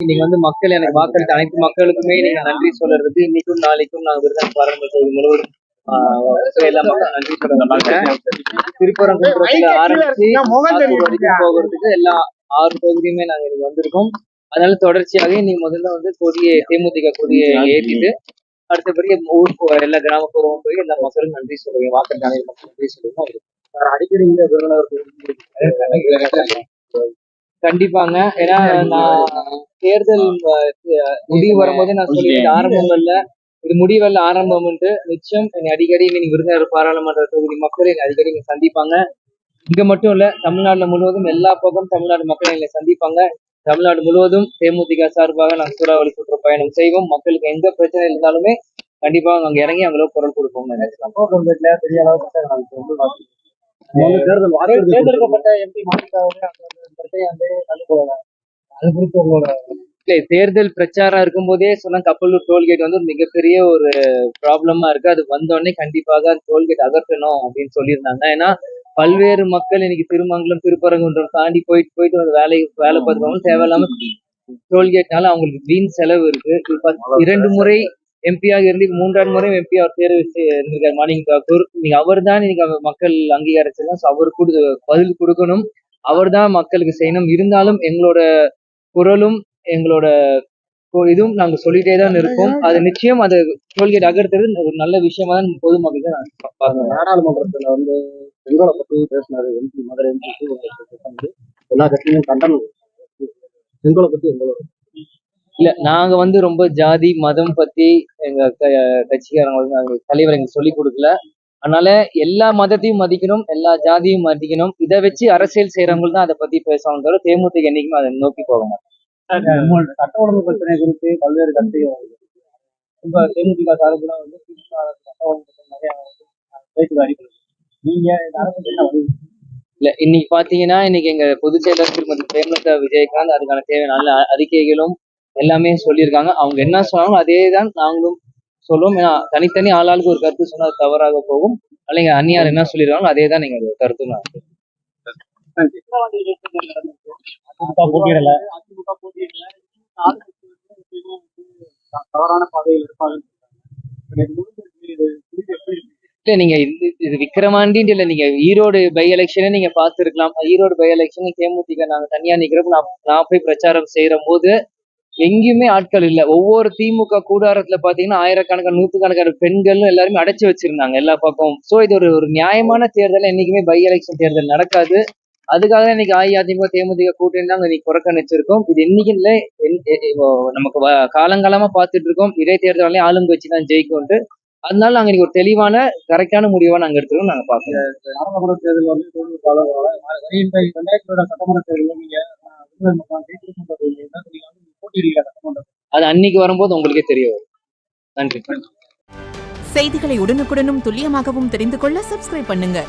நீங்க மக்கள் எனக்கு வாக்களித்த அனைத்து மக்களுக்குமே நீங்க நன்றி சொல்றதுக்கு இன்னைக்கும் நாளைக்கும் நான் விருதுநகர் பாராளுமன்ற தொகுதி முழுவதும் எல்லா மக்களும் நன்றி சொல்ல மாட்டேன். திருப்பரங்குன்றத்துல ஆரம்பிச்சு வரைக்கும் போகிறதுக்கு எல்லா 6 தொகுதியுமே நாங்க இன்னைக்கு வந்திருக்கோம். அதனால தொடர்ச்சியாக இன்னைக்கு முதல்ல கொடியை தேமுதிக கொடியை ஏற்றிட்டு அடுத்தபடி ஊர் எல்லா கிராமப்புறமும் போய் எல்லா மக்களும் நன்றி சொல்லுவேன். வாக்களித்த அனைத்து மக்கள் நன்றி சொல்லுவோம். அடிக்கடி இந்த விருதுநகர் கண்டிப்பாங்க. ஏன்னா நான் தேர்தல் முடிவு வரும்போது நான் சொல்லிட்டு ஆரம்பங்கள்ல இது முடிவல்ல ஆரம்பம் நிச்சயம் என்னை அடிக்கடி இன்னைக்கு விருதுநகர் பாராளுமன்ற தொகுதி மக்கள் என்னை அடிக்கடி இங்க சந்திப்பாங்க. இங்க மட்டும் இல்ல, தமிழ்நாடுல முழுவதும் எல்லா பக்கம் தமிழ்நாடு மக்கள் என்னை சந்திப்பாங்க. தமிழ்நாடு முழுவதும் தேமுதிக சார்பாக நாங்கள் சூறாவளி சுற்றுப்பயணம் செய்வோம். மக்களுக்கு எந்த பிரச்சனை இருந்தாலுமே கண்டிப்பா அங்க இறங்கி அவங்களோ குரல் கொடுப்போம். பெரிய அளவுக்கு தேர்ந்தெடுக்கப்பட்ட எம்பி தேர்தல் பிரச்சாரம் இருக்கும் போதே சொன்ன கப்பலூர் டோல்கேட் ஒரு மிகப்பெரிய ஒரு ப்ராப்ளமா இருக்கு. அது வந்தோடனே கண்டிப்பாக டோல்கேட் அகற்றணும் அப்படின்னு சொல்லியிருந்தாங்க. ஏன்னா பல்வேறு மக்கள் இன்னைக்கு திருமங்கலம் திருப்பரங்குன்றம் தாண்டி போயிட்டு வேலை பார்த்துக்கவங்க தேவையில்லாம டோல்கேட்னால அவங்களுக்கு வீண் செலவு இருக்கு. 2 முறை எம்பியாக இருந்து 3ஆவது முறை எம்பி அவர் தேர்வு இருந்திருக்காரு மாணிக்கம் தாக்கூர். இன்னைக்கு அவர் தான் இன்னைக்கு மக்கள் அங்கீகாரிச்சிருக்கோம். அவருக்கு பதில் கொடுக்கணும். அவர் தான் மக்களுக்கு செய்யணும். இருந்தாலும் எங்களோட குரலும் எங்களோட இதுவும் நாங்க சொல்லிட்டே தான் இருக்கோம். அது நிச்சயம் அது டோல்கேட் அகற்றுறது ஒரு நல்ல விஷயமா தான் பொதுமக்கள் தான். நாடாளுமன்றத்துல செங்கோலை பத்தி பேசினாரு எம்பி மதுரை எம்பி எல்லா கட்சியிலும் கண்டனம். செங்கோலை பத்தி எங்களோட இல்ல நாங்க ரொம்ப ஜாதி மதம் பத்தி எங்க கட்சிக்காரங்க தலைவர் எங்களுக்கு சொல்லிக் கொடுக்கல. அதனால எல்லா மதத்தையும் மதிக்கணும், எல்லா ஜாதியும் மதிக்கணும். இதை வச்சு அரசியல் செய்யறவங்க தான் அதை பத்தி பேசுவாங்க தவிர தேமுதிக என்னைக்குமே அதை நோக்கி போக மாட்டோம். சட்ட ஒழுங்கு பிரச்சனை குறித்து பல்வேறு கட்சிகள் தேமுதிக சார்புல சட்ட ஒழுங்கு நிறைய பேச்சு அறிக்கை நீங்க இல்ல இன்னைக்கு பாத்தீங்கன்னா இன்னைக்கு எங்க பொதுச் செயலர் திருமதி பிரேமலதா விஜயகாந்த் அதுக்கான தேவையான அறிக்கைகளும் எல்லாமே சொல்லியிருக்காங்க. அவங்க என்ன சொன்னாலும் அதே தான் நாங்களும் சொல்லுவோம். ஏன்னா தனித்தனி ஆளாளுக்கு ஒரு கருத்து சொன்னா அது தவறாக போகும். அல்ல அந்நியார் என்ன சொல்லியிருக்காங்களோ அதே தான் நீங்க கருத்து தவறான பாதையில் இருப்பாங்க. நீங்க இது விக்கிரவாண்டின்னு இல்ல, நீங்க ஈரோடு பை எலெக்ஷனே நீங்க பாத்துருக்கலாம். ஈரோடு பை எலெக்ஷன் தேமுதிக நாங்க தனியா நிக்கிறப்ப நான் போய் பிரச்சாரம் செய்யற போது எங்கேயுமே ஆட்கள் இல்ல. ஒவ்வொரு திமுக கூடாரத்துல பாத்தீங்கன்னா ஆயிரக்கணக்கான 100கணக்கான பெண்கள் எல்லாருமே அடைச்சு வச்சிருந்தாங்க எல்லா பக்கமும். சோ இது ஒரு நியாயமான தேர்தல். என்னைக்குமே பை எலெக்ஷன் தேர்தல் நடக்காது. அதுக்காக தான் இன்னைக்கு அஇஅதிமுக தேமுதிக கூட்டணி தான் இன்னைக்கு புறக்கணிச்சிருக்கோம். இது இன்னைக்கு இல்ல, நமக்கு காலங்காலமா பாத்துட்டு இருக்கோம். இடைத்தேர்தலையும் ஆளும் கட்சி தான் ஜெயிக்கும். அதனால நாங்க இன்னைக்கு ஒரு தெளிவான கரெக்டான முடிவா நாங்க எடுத்துருக்கோம். நாங்க பாக்கிறோம். நாடாளுமன்ற தேர்தல் சட்டமன்ற தேர்தல் நீங்க அது அன்னைக்கு வரும்போது உங்களுக்கே தெரிய வரும். நன்றி. செய்திகளை உடனுக்குடனும் துல்லியமாகவும் தெரிந்து கொள்ள சப்ஸ்கிரைப் பண்ணுங்க.